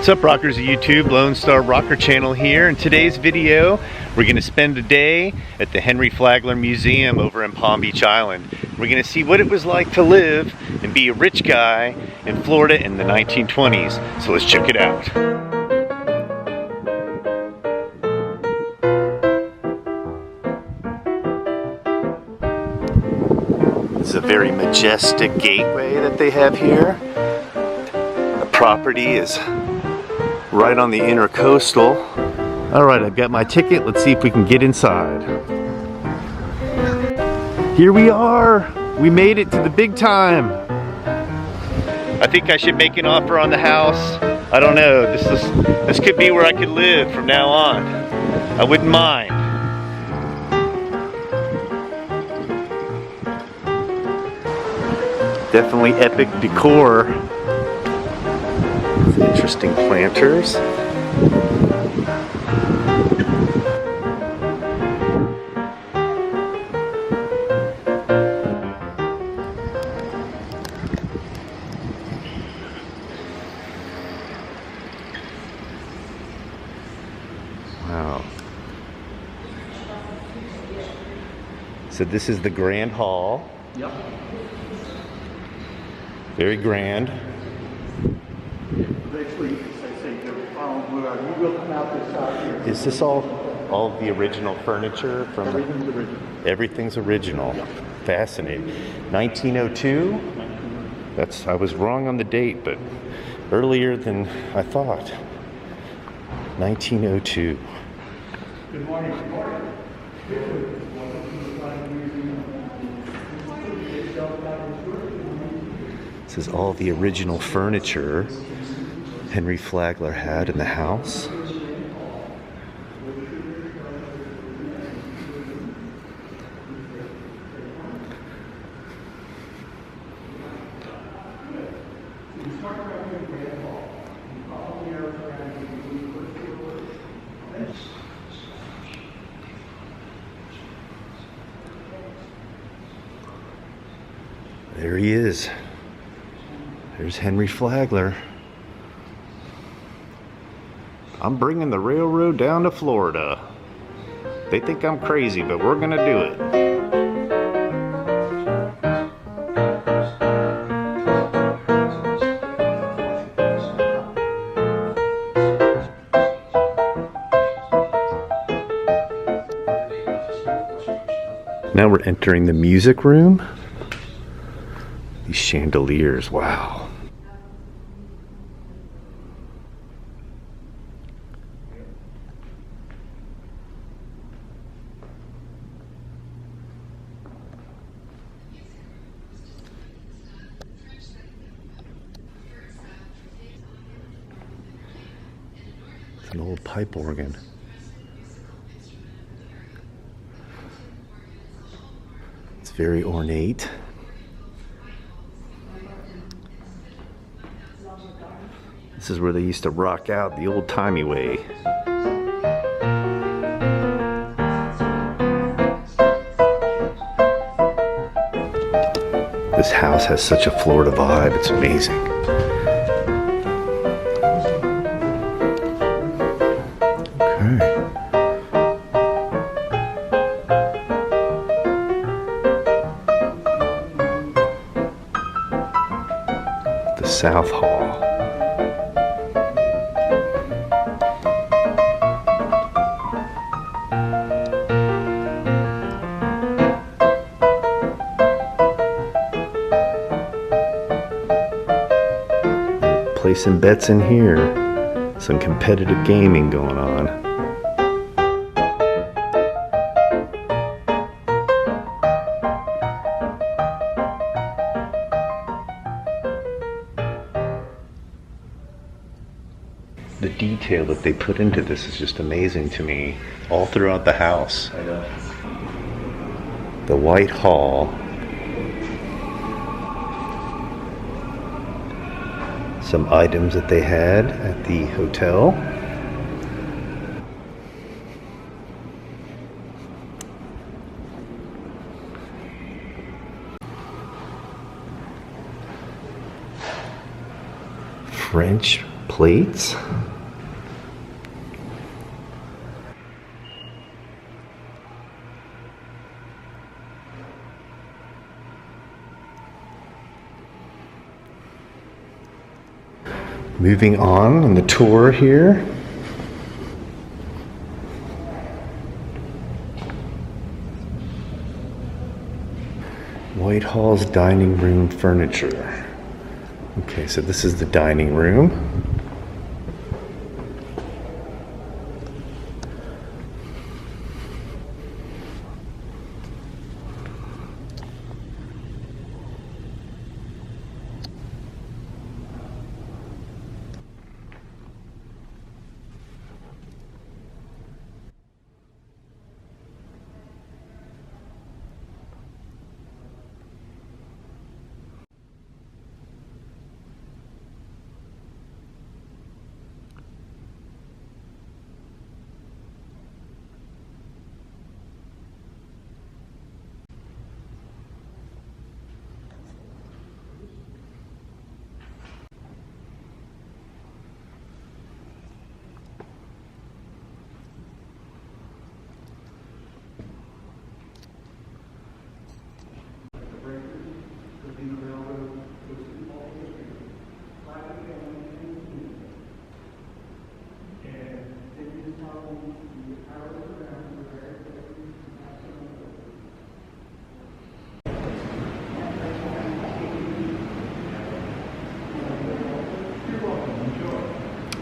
What's up, rockers of YouTube? Lone Star Rocker channel here. In today's video, we're going to spend a day at the Flagler Museum over in Palm Beach Island. We're going to see what it was like to live and be a rich guy in Florida in the 1920s. So let's check it out. This is a very majestic gateway that they have here. The property is right on the intercoastal. Alright, I've got my ticket. Let's see if we can get inside. Here we are! We made it to the big time! I think I should make an offer on the house. I don't know. This could be where I could live from now on. I wouldn't mind. Definitely epic decor. Interesting planters. Wow. So this is the Grand Hall. Yep. Very grand. Is this all of the original furniture from? Everything's original. Everything's original. Yeah. Fascinating. 1902. I was wrong on the date, but earlier than I thought. 1902. Good morning. This is all the original furniture Henry Flagler had in the house. There he is. There's Henry Flagler. I'm bringing the railroad down to Florida. They think I'm crazy, but we're gonna do it. Now we're entering the music room. These chandeliers, wow. It's an old pipe organ. It's very ornate. This is where they used to rock out the old-timey way. This house has such a Florida vibe, it's amazing. Okay. The South Hall. Placing bets in here. Some competitive gaming going on. The detail that they put into this is just amazing to me, all throughout the house. The Whitehall. Some items that they had at the hotel. French plates. Moving on the tour here. Whitehall's dining room furniture. Okay, so this is the dining room.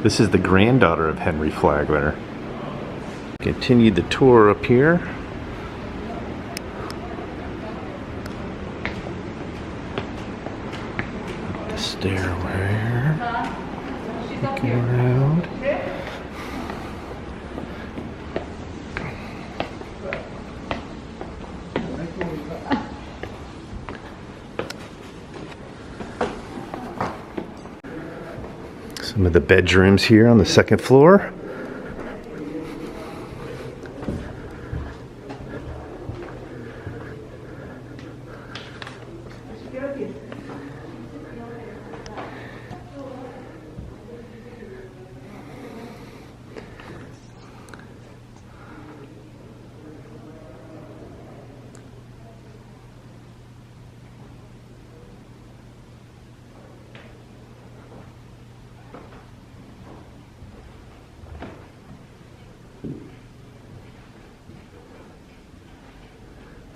This is the granddaughter of Henry Flagler. Continue the tour up here. Up the stairway. Looking around. Some of the bedrooms here on the second floor.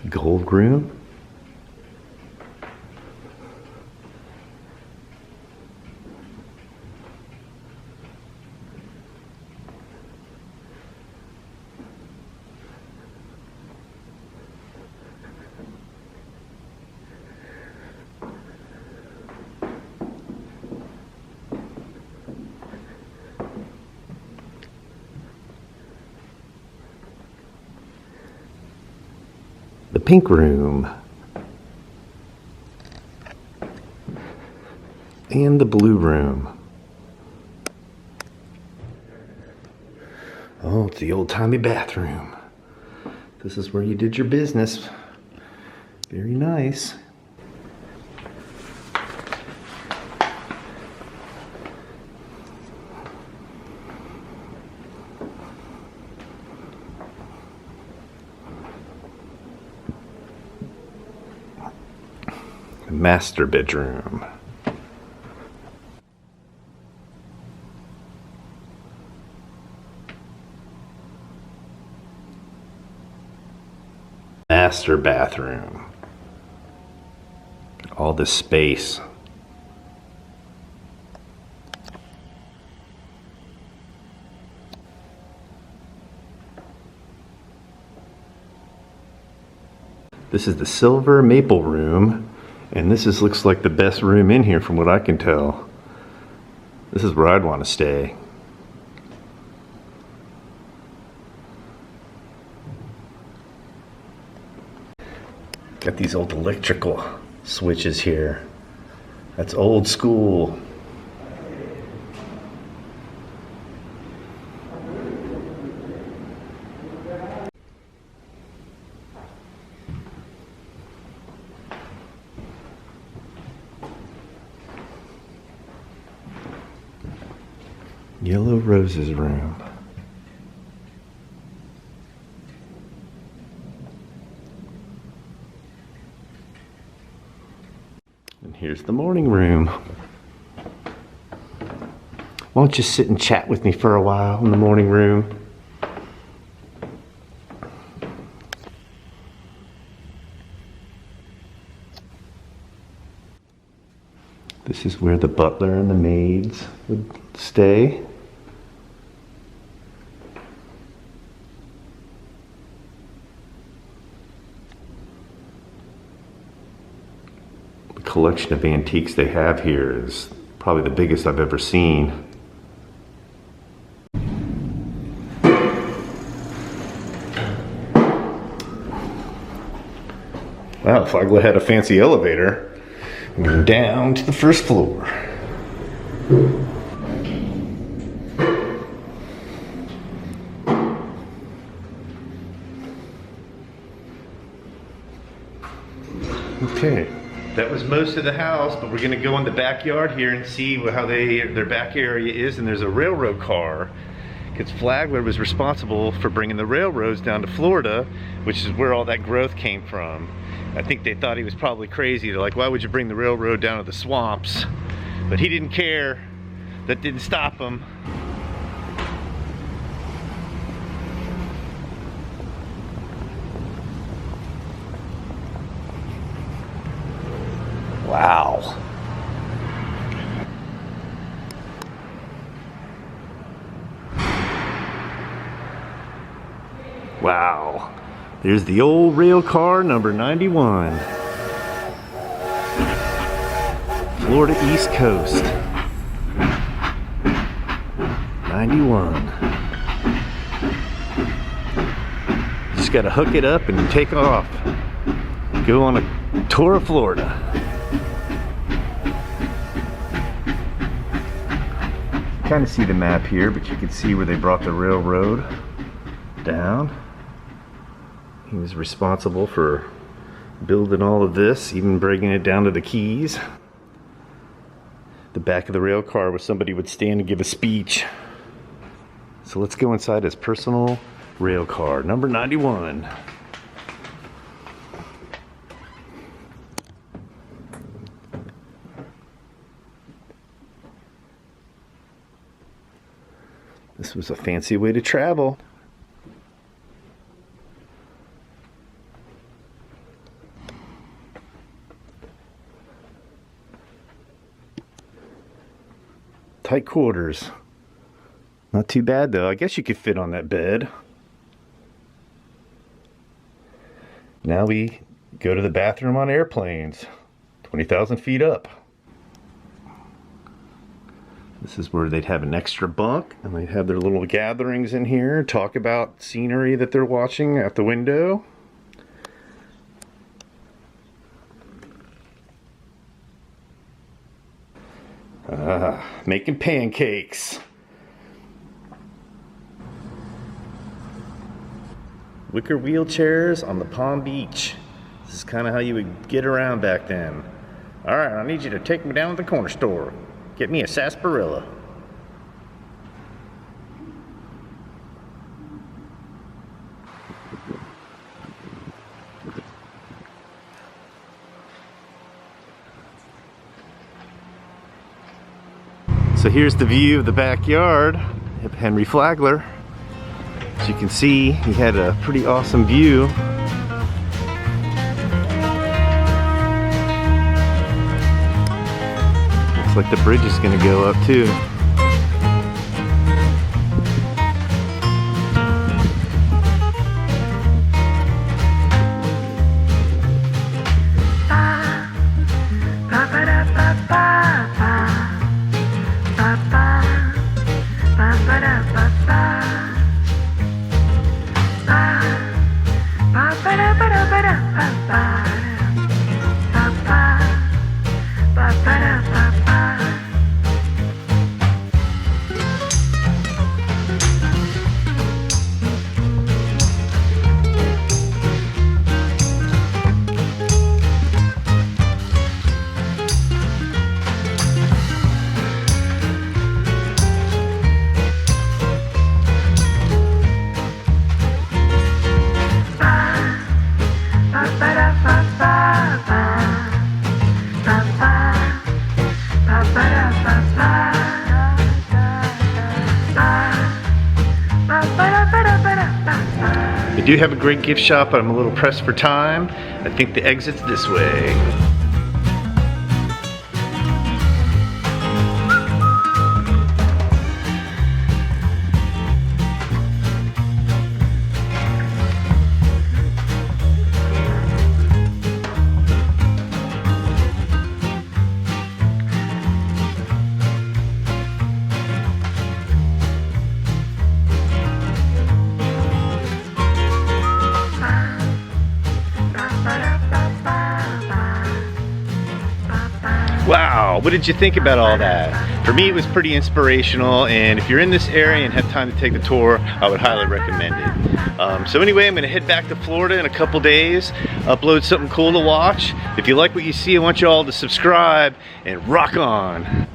The gold room. The pink room. And the blue room. Oh, it's the old-timey bathroom. This is where you did your business. Very nice. Master bedroom. Master bathroom. All this space. This is the silver maple room. And this looks like the best room in here from what I can tell. This is where I'd want to stay. Got these old electrical switches here. That's old school. Yellow Rose's room. And here's the morning room. Why don't you sit and chat with me for a while in the morning room? This is where the butler and the maids would stay. The collection of antiques they have here is probably the biggest I've ever seen. Wow, Flagler had a fancy elevator. Going down to the first floor. Okay, that was most of the house, but we're going to go in the backyard here and see how their back area is. And there's a railroad car, because Flagler was responsible for bringing the railroads down to Florida, which is where all that growth came from. I think they thought he was probably crazy. They're like, why would you bring the railroad down to the swamps? But he didn't care. That didn't stop him. Wow. Wow. There's the old rail car, number 91. Florida East Coast. 91. Just gotta hook it up and take off. Go on a tour of Florida. Kind of see the map here, but you can see where they brought the railroad down. He was responsible for building all of this, even bringing it down to the Keys. The back of the rail car where somebody would stand and give a speech. So let's go inside his personal rail car, number 91. This was a fancy way to travel. Tight quarters. Not too bad though. I guess you could fit on that bed. Now we go to the bathroom on airplanes. 20,000 feet up. This is where they'd have an extra bunk and they'd have their little gatherings in here, talk about scenery that they're watching out the window. Making pancakes. Wicker wheelchairs on the Palm Beach. This is kind of how you would get around back then. All right, I need you to take me down to the corner store. Get me a sarsaparilla. So here's the view of the backyard of Henry Flagler. As you can see, he had a pretty awesome view. Looks like the bridge is going to go up too. do have a great gift shop, but I'm a little pressed for time. I think the exit's this way. Wow, what did you think about all that? For me, it was pretty inspirational, and if you're in this area and have time to take the tour, I would highly recommend it. So anyway, I'm gonna head back to Florida in a couple days, upload something cool to watch. If you like what you see, I want you all to subscribe and rock on.